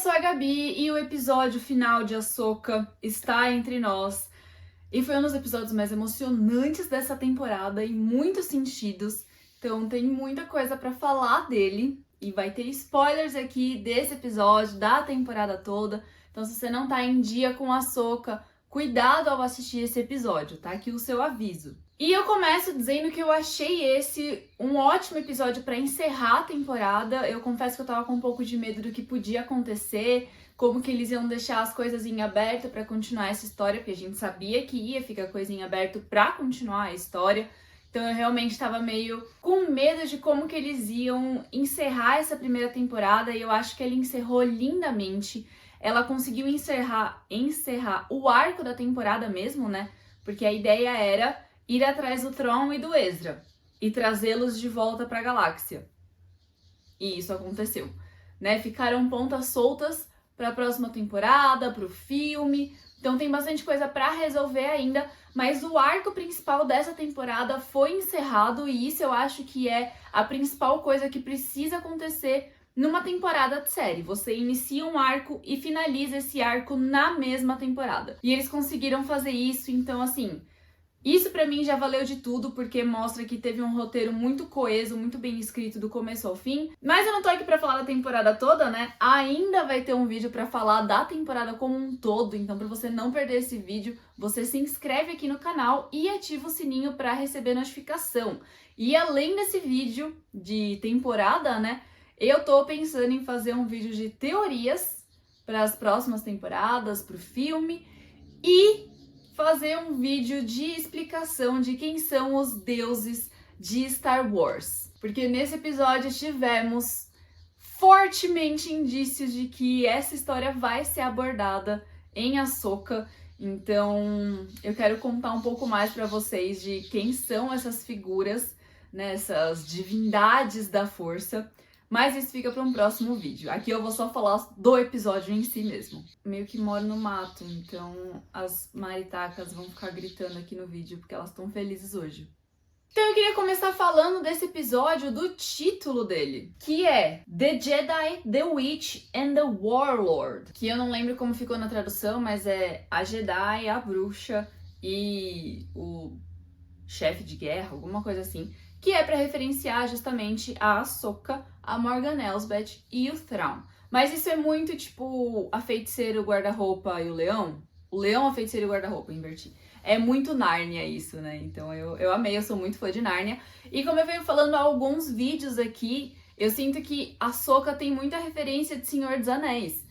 sou a Gabi e o episódio final de Ahsoka está entre nós. E foi um dos episódios mais emocionantes dessa temporada em muitos sentidos. Então tem muita coisa pra falar dele e vai ter spoilers aqui desse episódio, da temporada toda. Então se você não tá em dia com Ahsoka, cuidado ao assistir esse episódio, tá? Aqui o seu aviso. E eu começo dizendo que eu achei esse um ótimo episódio pra encerrar a temporada. Eu confesso que eu tava com um pouco de medo do que podia acontecer, como que eles iam deixar as coisas em aberto pra continuar essa história, porque a gente sabia que ia ficar coisa em aberto pra continuar a história. Então eu realmente tava meio com medo de como que eles iam encerrar essa primeira temporada, e eu acho que ele encerrou lindamente. Ela conseguiu encerrar o arco da temporada mesmo, né? Porque a ideia era ir atrás do Thrawn e do Ezra e trazê-los de volta para a galáxia. E isso aconteceu, né? Ficaram pontas soltas para a próxima temporada, para o filme. Então tem bastante coisa para resolver ainda, mas o arco principal dessa temporada foi encerrado e isso eu acho que é a principal coisa que precisa acontecer numa temporada de série. Você inicia um arco e finaliza esse arco na mesma temporada. E eles conseguiram fazer isso, então assim, isso pra mim já valeu de tudo, porque mostra que teve um roteiro muito coeso, muito bem escrito do começo ao fim. Mas eu não tô aqui pra falar da temporada toda, né? Ainda vai ter um vídeo pra falar da temporada como um todo, então pra você não perder esse vídeo, você se inscreve aqui no canal e ativa o sininho pra receber notificação. E além desse vídeo de temporada, né, eu tô pensando em fazer um vídeo de teorias para as próximas temporadas, pro filme, e fazer um vídeo de explicação de quem são os deuses de Star Wars. Porque nesse episódio tivemos fortemente indícios de que essa história vai ser abordada em Ahsoka. Então eu quero contar um pouco mais para vocês de quem são essas figuras, né, essas divindades da força. Mas isso fica para um próximo vídeo. Aqui eu vou só falar do episódio em si mesmo. Meio que moro no mato, então as maritacas vão ficar gritando aqui no vídeo porque elas estão felizes hoje. Então eu queria começar falando desse episódio, do título dele, que é The Jedi, The Witch and the Warlord. Que eu não lembro como ficou na tradução, mas é a Jedi, a bruxa e o chefe de guerra, alguma coisa assim, que é para referenciar justamente a Ahsoka, a Morgan Elsbeth e o Thrawn. Mas isso é muito tipo a feiticeira, o guarda-roupa e o leão. O leão, a feiticeira e o guarda-roupa, inverti. É muito Nárnia isso, né? Então eu amei, eu sou muito fã de Nárnia. E como eu venho falando há alguns vídeos aqui, eu sinto que a Ahsoka tem muita referência de Senhor dos Anéis.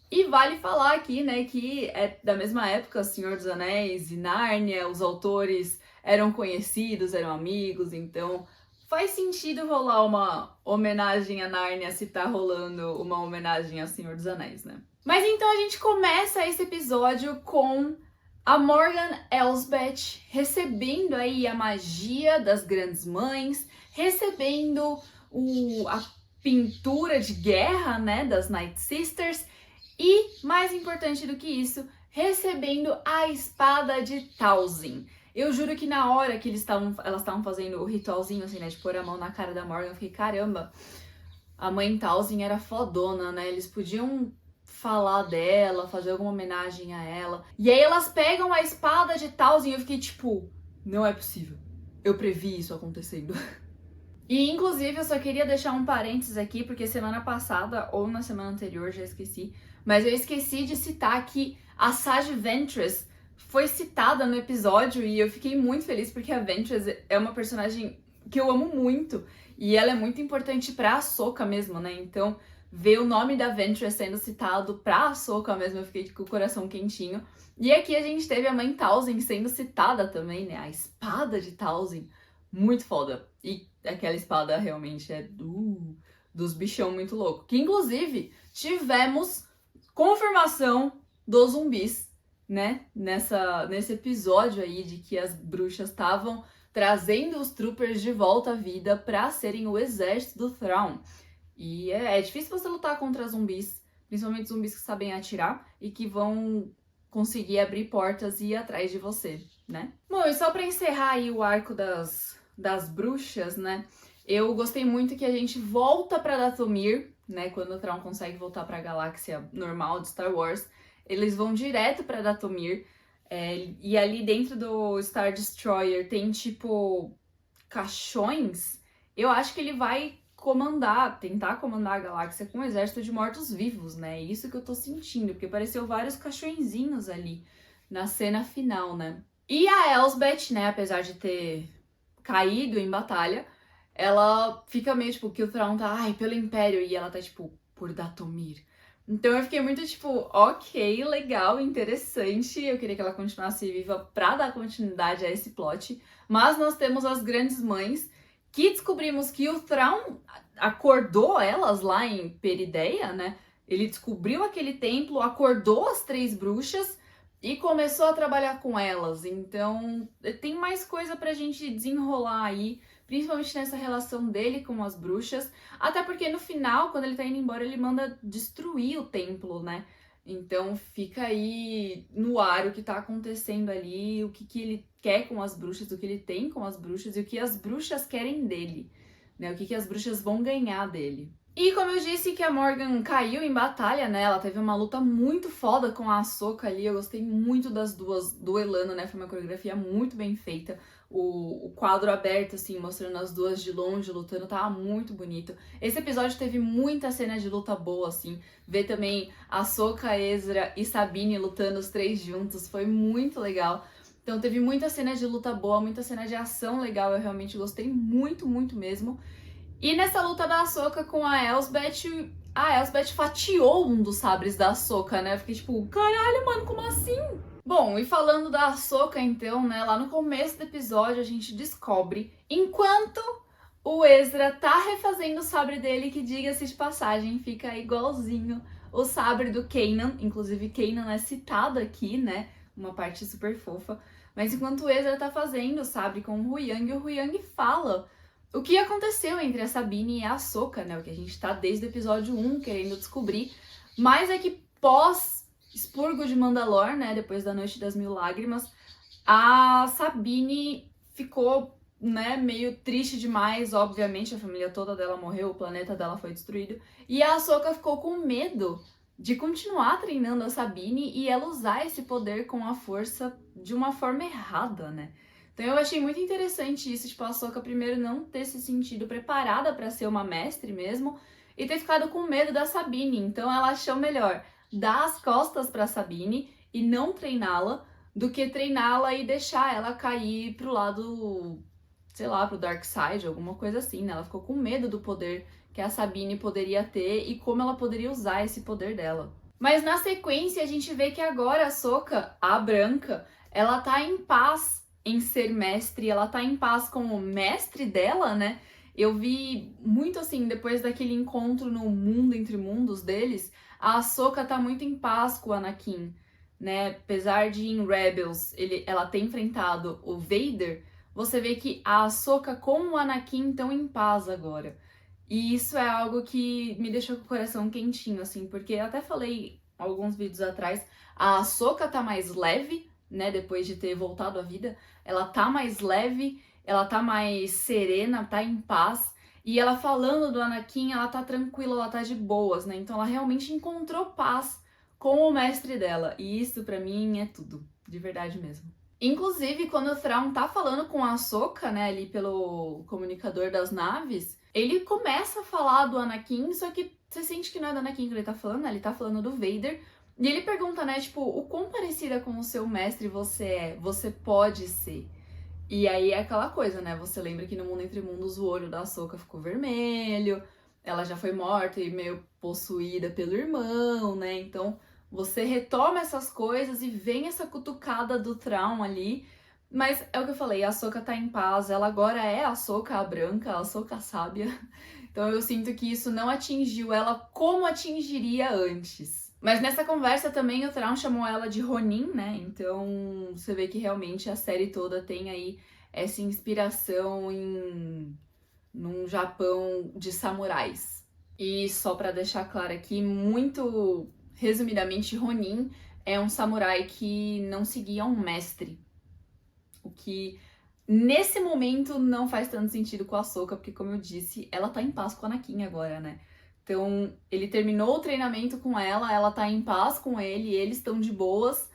E vale falar aqui, né, que é da mesma época, Senhor dos Anéis e Nárnia, os autores eram conhecidos, eram amigos, então faz sentido rolar uma homenagem a Nárnia se tá rolando uma homenagem a Senhor dos Anéis, né? Mas então a gente começa esse episódio com a Morgan Elsbeth recebendo aí a magia das grandes mães, recebendo a pintura de guerra, né, das Night Sisters, e, mais importante do que isso, recebendo a espada de Talzin. Eu juro que na hora que elas estavam fazendo o ritualzinho, assim, né, de pôr a mão na cara da Morgan, eu fiquei, caramba, a mãe Talzin era fodona, né? Eles podiam falar dela, fazer alguma homenagem a ela. E aí elas pegam a espada de Talzin e eu fiquei tipo, não é possível. Eu previ isso acontecendo. E, inclusive, eu só queria deixar um parênteses aqui, porque semana passada, ou na semana anterior, já esqueci, mas eu esqueci de citar que a Sage Ventress foi citada no episódio e eu fiquei muito feliz porque a Ventress é uma personagem que eu amo muito e ela é muito importante pra Ahsoka mesmo, né? Então, ver o nome da Ventress sendo citado pra Ahsoka mesmo, eu fiquei com o coração quentinho. E aqui a gente teve a mãe Talzin sendo citada também, né? A espada de Talzin, muito foda. E aquela espada realmente é dos bichão muito louco. Que, inclusive, tivemos confirmação dos zumbis, né? Nesse episódio aí de que as bruxas estavam trazendo os troopers de volta à vida pra serem o exército do Thrawn. E é difícil você lutar contra zumbis, principalmente zumbis que sabem atirar e que vão conseguir abrir portas e ir atrás de você, né? Bom, e só pra encerrar aí o arco das bruxas, né? Eu gostei muito que a gente volta pra Dathomir, né? Quando o Thrawn consegue voltar pra galáxia normal de Star Wars, eles vão direto pra Dathomir. E ali dentro do Star Destroyer tem, tipo, caixões. Eu acho que ele vai tentar comandar a galáxia com um exército de mortos-vivos, né? É isso que eu tô sentindo, porque apareceu vários caixõezinhos ali na cena final, né? E a Elsbeth, né, apesar de ter caído em batalha, ela fica meio, tipo, que o Thrawn tá, ai, pelo Império, e ela tá, tipo, por Dathomir. Então eu fiquei muito, tipo, ok, legal, interessante. Eu queria que ela continuasse viva pra dar continuidade a esse plot. Mas nós temos as grandes mães, que descobrimos que o Thrawn acordou elas lá em Perideia, né? Ele descobriu aquele templo, acordou as 3 bruxas e começou a trabalhar com elas. Então, tem mais coisa pra gente desenrolar aí, principalmente nessa relação dele com as bruxas. Até porque no final, quando ele tá indo embora, ele manda destruir o templo, né? Então fica aí no ar o que tá acontecendo ali, o que ele quer com as bruxas, o que ele tem com as bruxas e o que as bruxas querem dele, né? O que as bruxas vão ganhar dele. E como eu disse que a Morgan caiu em batalha, né? Ela teve uma luta muito foda com a Ahsoka ali. Eu gostei muito das duas duelando, né? Foi uma coreografia muito bem feita. O quadro aberto, assim, mostrando as duas de longe lutando, tava muito bonito. Esse episódio teve muita cena de luta boa, assim. Ver também Ahsoka, Ezra e Sabine lutando os 3 juntos foi muito legal. Então teve muita cena de luta boa, muita cena de ação legal. Eu realmente gostei muito, muito mesmo. E nessa luta da Ahsoka com a Elsbeth fatiou um dos sabres da Ahsoka, né? Eu fiquei tipo, caralho, mano, como assim? Bom, e falando da Ahsoka, então, né? Lá no começo do episódio a gente descobre, enquanto o Ezra tá refazendo o sabre dele, que diga-se de passagem, fica igualzinho o sabre do Kanan. Inclusive, Kanan é citado aqui, né? Uma parte super fofa. Mas enquanto o Ezra tá fazendo o sabre com o Huyang fala o que aconteceu entre a Sabine e a Ahsoka, né? O que a gente tá desde o episódio 1 querendo descobrir. Mas é que pós expurgo de Mandalor, né? Depois da Noite das Mil Lágrimas, a Sabine ficou, né, meio triste demais. Obviamente, a família toda dela morreu, o planeta dela foi destruído. E a Ahsoka ficou com medo de continuar treinando a Sabine e ela usar esse poder com a força de uma forma errada, né? Então eu achei muito interessante isso, tipo, a Ahsoka primeiro não ter se sentido preparada para ser uma mestre mesmo e ter ficado com medo da Sabine. Então ela achou melhor dar as costas para Sabine e não treiná-la do que treiná-la e deixar ela cair pro lado, sei lá, pro Dark Side, alguma coisa assim, né? Ela ficou com medo do poder que a Sabine poderia ter e como ela poderia usar esse poder dela. Mas na sequência a gente vê que agora a Ahsoka, a branca, ela tá em paz em ser mestre, ela tá em paz com o mestre dela, né? Eu vi muito assim, depois daquele encontro no mundo entre mundos deles, a Ahsoka tá muito em paz com o Anakin, né? Apesar de em Rebels ela ter enfrentado o Vader, você vê que a Ahsoka com o Anakin estão em paz agora. E isso é algo que me deixou com o coração quentinho, assim, porque eu até falei alguns vídeos atrás, a Ahsoka tá mais leve, né, depois de ter voltado à vida, ela tá mais leve, ela tá mais serena, tá em paz, e ela falando do Anakin, ela tá tranquila, ela tá de boas, né, então ela realmente encontrou paz com o mestre dela, e isso pra mim é tudo, de verdade mesmo. Inclusive, quando o Thrawn tá falando com a Ahsoka, né, ali pelo comunicador das naves, ele começa a falar do Anakin, só que você sente que não é do Anakin que ele tá falando, né? Ele tá falando do Vader. E ele pergunta, né, tipo, o quão parecida com o seu mestre você é, você pode ser. E aí é aquela coisa, né? Você lembra que no Mundo Entre Mundos o olho da Ahsoka ficou vermelho, ela já foi morta e meio possuída pelo irmão, né? Então você retoma essas coisas e vem essa cutucada do Thrawn ali. Mas é o que eu falei, a Ahsoka tá em paz, ela agora é a Ahsoka a branca, a Ahsoka sábia. Então eu sinto que isso não atingiu ela como atingiria antes. Mas nessa conversa também o Thrawn chamou ela de Ronin, né? Então você vê que realmente a série toda tem aí essa inspiração num Japão de samurais. E só pra deixar claro aqui, muito resumidamente, Ronin é um samurai que não seguia um mestre. O que nesse momento não faz tanto sentido com a Ahsoka, porque como eu disse, ela tá em paz com a Anakin agora, né? Então, ele terminou o treinamento com ela tá em paz com ele, eles estão de boas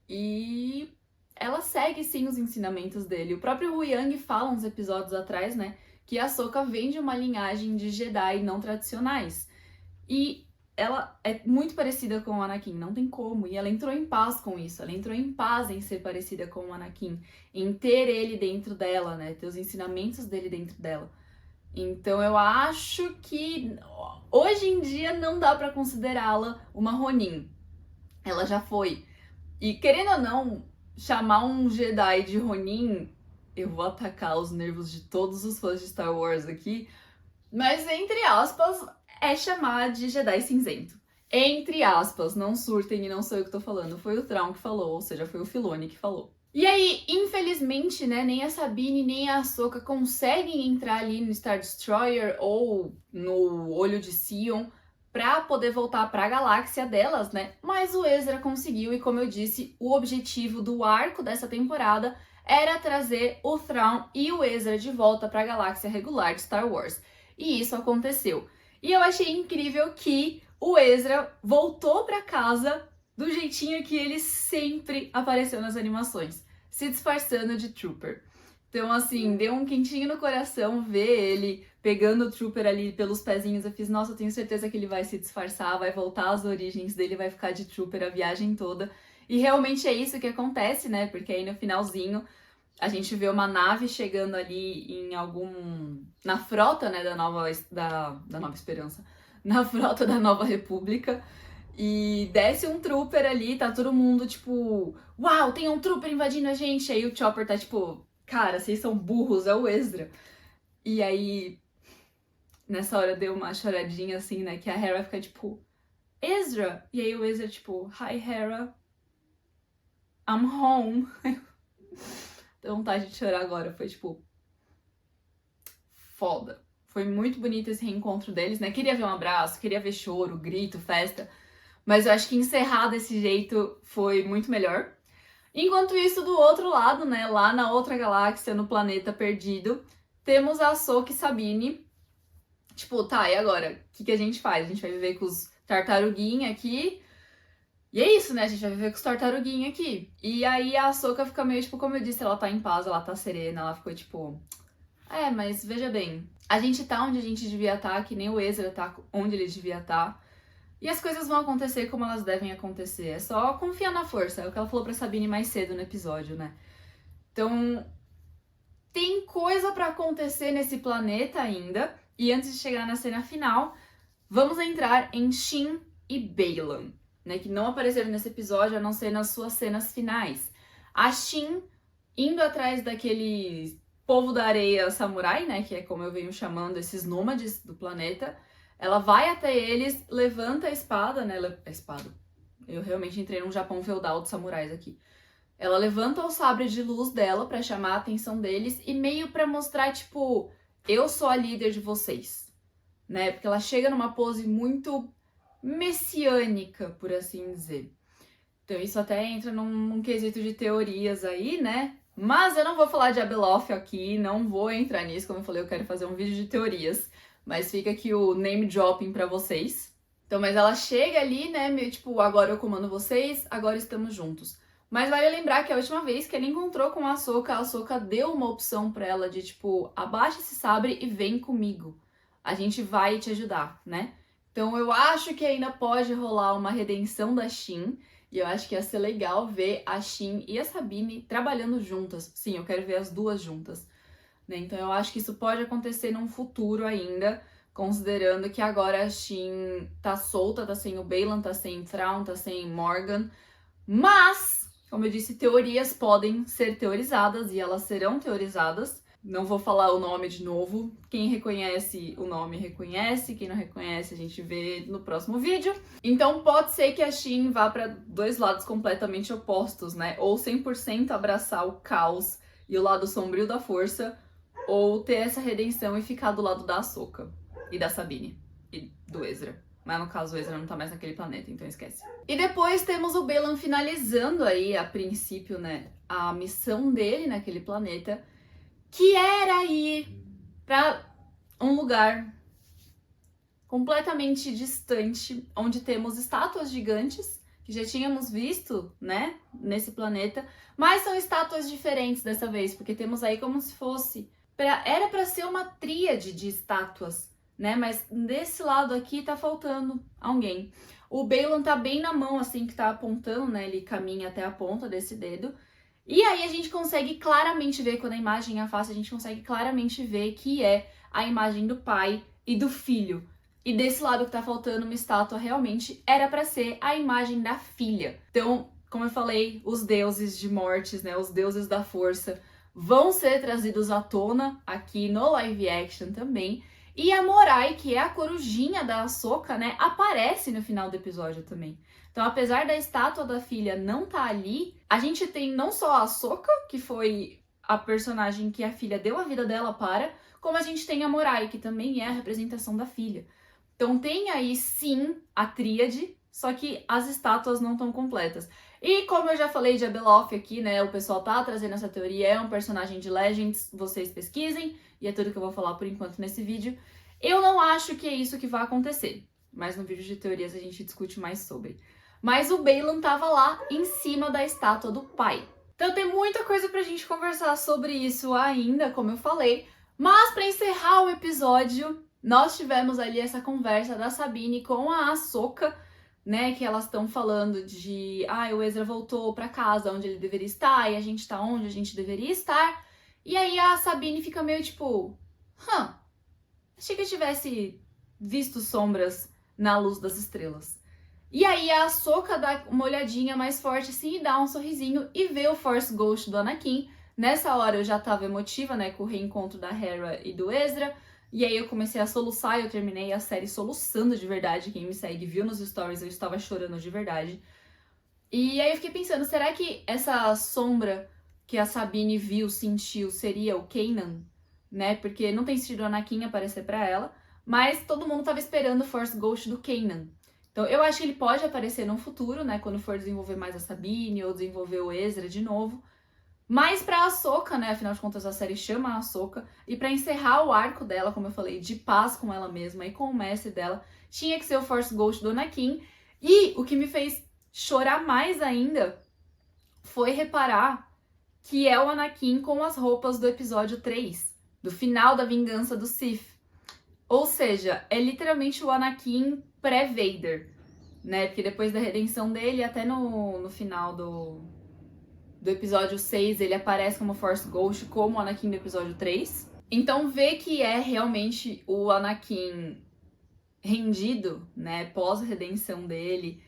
e ela segue sim os ensinamentos dele. O próprio Huyang fala uns episódios atrás, né, que a Ahsoka vem de uma linhagem de Jedi não tradicionais. E ela é muito parecida com o Anakin, não tem como. E ela entrou em paz com isso. Ela entrou em paz em ser parecida com o Anakin, em ter ele dentro dela, né, ter os ensinamentos dele dentro dela. Então eu acho que hoje em dia não dá pra considerá-la uma Ronin. Ela já foi. E querendo ou não, chamar um Jedi de Ronin, eu vou atacar os nervos de todos os fãs de Star Wars aqui, mas entre aspas, é chamar de Jedi cinzento. Entre aspas, não surtem e não sou eu que tô falando, foi o Thrawn que falou, ou seja, foi o Filoni que falou. E aí, infelizmente, né, nem a Sabine nem a Ahsoka conseguem entrar ali no Star Destroyer ou no Olho de Sion pra poder voltar pra galáxia delas, né? Mas o Ezra conseguiu e, como eu disse, o objetivo do arco dessa temporada era trazer o Thrawn e o Ezra de volta pra galáxia regular de Star Wars. E isso aconteceu. E eu achei incrível que o Ezra voltou pra casa do jeitinho que ele sempre apareceu nas animações, se disfarçando de Trooper. Então, assim, deu um quentinho no coração ver ele pegando o Trooper ali pelos pezinhos. Eu fiz, nossa, eu tenho certeza que ele vai se disfarçar, vai voltar às origens dele, vai ficar de Trooper a viagem toda. E realmente é isso que acontece, né? Porque aí no finalzinho a gente vê uma nave chegando ali em algum... na frota, né, da Nova Esperança. Na frota da Nova República. E desce um Trooper ali, tá todo mundo tipo... Uau, tem um Trooper invadindo a gente! Aí o Chopper tá tipo... Cara, vocês são burros, é o Ezra. E aí... Nessa hora deu uma choradinha assim, né? Que a Hera fica tipo... Ezra! E aí o Ezra tipo... Hi, Hera. I'm home. Deu vontade de chorar agora. Foi tipo... Foda. Foi muito bonito esse reencontro deles, né? Queria ver um abraço, queria ver choro, grito, festa. Mas eu acho que encerrar desse jeito foi muito melhor. Enquanto isso, do outro lado, né, lá na outra galáxia, no planeta perdido, temos a Ahsoka e Sabine. Tipo, tá, e agora? O que a gente faz? A gente vai viver com os tartaruguinha aqui. E é isso, né? A gente vai viver com os tartaruguinha aqui. E aí a Ahsoka fica meio, tipo, como eu disse, ela tá em paz, ela tá serena, ela ficou tipo... mas veja bem, a gente tá onde a gente devia estar, que nem o Ezra tá onde ele devia estar. E as coisas vão acontecer como elas devem acontecer. É só confiar na força. É o que ela falou pra Sabine mais cedo no episódio, né? Então, tem coisa pra acontecer nesse planeta ainda. E antes de chegar na cena final, vamos entrar em Shin e Baylan, né? Que não apareceram nesse episódio, a não ser nas suas cenas finais. A Shin indo atrás daquele povo da areia samurai, né? Que é como eu venho chamando esses nômades do planeta. Ela vai até eles, levanta a espada, né? A espada. Eu realmente entrei num Japão feudal de samurais aqui. Ela levanta o sabre de luz dela pra chamar a atenção deles e meio pra mostrar, tipo, eu sou a líder de vocês, né? Porque ela chega numa pose muito messiânica, por assim dizer. Então isso até entra num quesito de teorias aí, né? Mas eu não vou falar de Abeloth aqui, não vou entrar nisso. Como eu falei, eu quero fazer um vídeo de teorias. Mas fica aqui o name dropping pra vocês. Então, mas ela chega ali, né, meio tipo, agora eu comando vocês, agora estamos juntos. Mas vale lembrar que a última vez que ela encontrou com a Ahsoka deu uma opção pra ela de tipo, abaixa esse sabre e vem comigo. A gente vai te ajudar, né? Então eu acho que ainda pode rolar uma redenção da Shin. E eu acho que ia ser legal ver a Shin e a Sabine trabalhando juntas. Sim, eu quero ver as duas juntas. Né? Então eu acho que isso pode acontecer num futuro ainda, considerando que agora a Shin tá solta, tá sem o Baylan, tá sem Thrawn, tá sem Morgan. Mas, como eu disse, teorias podem ser teorizadas e elas serão teorizadas. Não vou falar o nome de novo. Quem reconhece o nome reconhece, quem não reconhece a gente vê no próximo vídeo. Então pode ser que a Shin vá para dois lados completamente opostos, né? Ou 100% abraçar o caos e o lado sombrio da força, ou ter essa redenção e ficar do lado da Ahsoka e da Sabine e do Ezra. Mas no caso o Ezra não tá mais naquele planeta, então esquece. E depois temos o Baylan finalizando aí, a princípio, né, a missão dele naquele planeta, que era ir pra um lugar completamente distante, onde temos estátuas gigantes, que já tínhamos visto, né, nesse planeta, mas são estátuas diferentes dessa vez, porque temos aí como se fosse... Era para ser uma tríade de estátuas, né, mas desse lado aqui tá faltando alguém. O Balon tá bem na mão, assim, que tá apontando, né, ele caminha até a ponta desse dedo, e aí a gente consegue claramente ver, quando a imagem afasta, a gente consegue claramente ver que é a imagem do pai e do filho. E desse lado que tá faltando uma estátua realmente era para ser a imagem da filha. Então, como eu falei, os deuses de mortes, né, os deuses da força, vão ser trazidos à tona aqui no live action também. E a Morai, que é a corujinha da Ahsoka, né, aparece no final do episódio também. Então, apesar da estátua da filha não estar ali, a gente tem não só a Ahsoka, que foi a personagem que a filha deu a vida dela para, como a gente tem a Morai, que também é a representação da filha. Então tem aí sim a tríade, só que as estátuas não estão completas. E como eu já falei de Abeloth aqui, né, o pessoal tá trazendo essa teoria, é um personagem de Legends, vocês pesquisem, e é tudo que eu vou falar por enquanto nesse vídeo. Eu não acho que é isso que vai acontecer, mas no vídeo de teorias a gente discute mais sobre. Mas o Balon tava lá em cima da estátua do pai. Então tem muita coisa pra gente conversar sobre isso ainda, como eu falei. Mas pra encerrar o episódio, nós tivemos ali essa conversa da Sabine com a Ahsoka, né, que elas estão falando de, o Ezra voltou pra casa onde ele deveria estar, e a gente tá onde a gente deveria estar. E aí a Sabine fica meio tipo, achei que eu tivesse visto sombras na luz das estrelas. E aí a Ahsoka dá uma olhadinha mais forte assim e dá um sorrisinho e vê o Force Ghost do Anakin. Nessa hora eu já tava emotiva, né, com o reencontro da Hera e do Ezra. E aí eu comecei a soluçar e eu terminei a série soluçando de verdade. Quem me segue viu nos stories, eu estava chorando de verdade. E aí eu fiquei pensando, será que essa sombra que a Sabine viu, sentiu, seria o Kanan? Né? Porque não tem sentido o Anakin aparecer pra ela, mas todo mundo tava esperando o Force Ghost do Kanan. Então eu acho que ele pode aparecer no futuro, né? Quando for desenvolver mais a Sabine ou desenvolver o Ezra de novo. Mas pra Ahsoka, né? Afinal de contas a série chama a Ahsoka. E pra encerrar o arco dela, como eu falei, de paz com ela mesma e com o mestre dela, tinha que ser o Force Ghost do Anakin. E o que me fez chorar mais ainda foi reparar que é o Anakin com as roupas do episódio 3, do final da Vingança do Sith. Ou seja, é literalmente o Anakin pré-Vader, né? Porque depois da redenção dele, até no final do episódio 6, ele aparece como Force Ghost, como o Anakin do episódio 3. Então, ver que é realmente o Anakin rendido, né? Pós-redenção dele,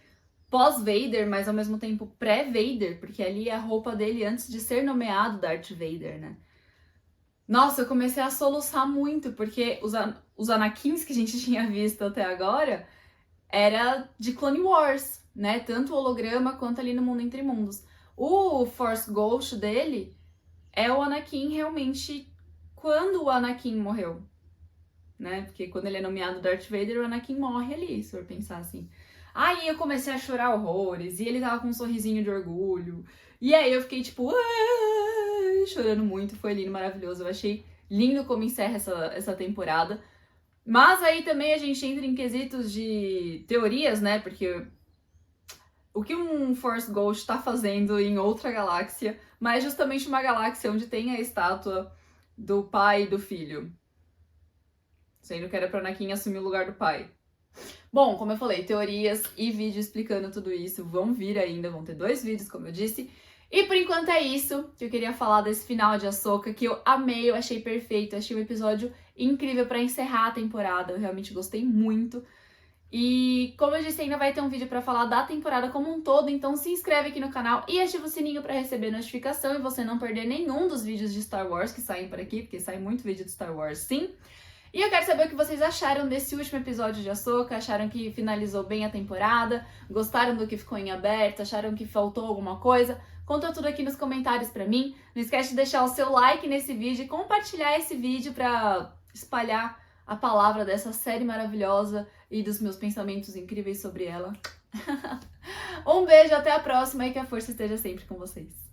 pós-Vader, mas ao mesmo tempo pré-Vader, porque ali é a roupa dele antes de ser nomeado Darth Vader, né? Nossa, eu comecei a soluçar muito, porque os Anakins que a gente tinha visto até agora era de Clone Wars, né? Tanto o holograma quanto ali no Mundo Entre Mundos. O Force Ghost dele é o Anakin realmente quando o Anakin morreu, né? Porque quando ele é nomeado Darth Vader, o Anakin morre ali, se for pensar assim. Aí eu comecei a chorar horrores, e ele tava com um sorrisinho de orgulho. E aí eu fiquei tipo, chorando muito, foi lindo, maravilhoso. Eu achei lindo como encerra essa temporada. Mas aí também a gente entra em quesitos de teorias, né? Porque o que um Force Ghost tá fazendo em outra galáxia, mas justamente uma galáxia onde tem a estátua do pai e do filho. Sendo que era pra Anakin assumir o lugar do pai. Bom, como eu falei, teorias e vídeo explicando tudo isso vão vir ainda, vão ter 2 vídeos, como eu disse. E por enquanto é isso que eu queria falar desse final de Ahsoka, que eu amei, eu achei perfeito, achei um episódio incrível pra encerrar a temporada, eu realmente gostei muito. E como eu disse, ainda vai ter um vídeo pra falar da temporada como um todo, então se inscreve aqui no canal e ativa o sininho pra receber notificação e você não perder nenhum dos vídeos de Star Wars que saem por aqui, porque sai muito vídeo de Star Wars, sim. E eu quero saber o que vocês acharam desse último episódio de Ahsoka, acharam que finalizou bem a temporada, gostaram do que ficou em aberto, acharam que faltou alguma coisa? Conta tudo aqui nos comentários pra mim. Não esquece de deixar o seu like nesse vídeo e compartilhar esse vídeo pra espalhar a palavra dessa série maravilhosa e dos meus pensamentos incríveis sobre ela. Um beijo, até a próxima e que a força esteja sempre com vocês.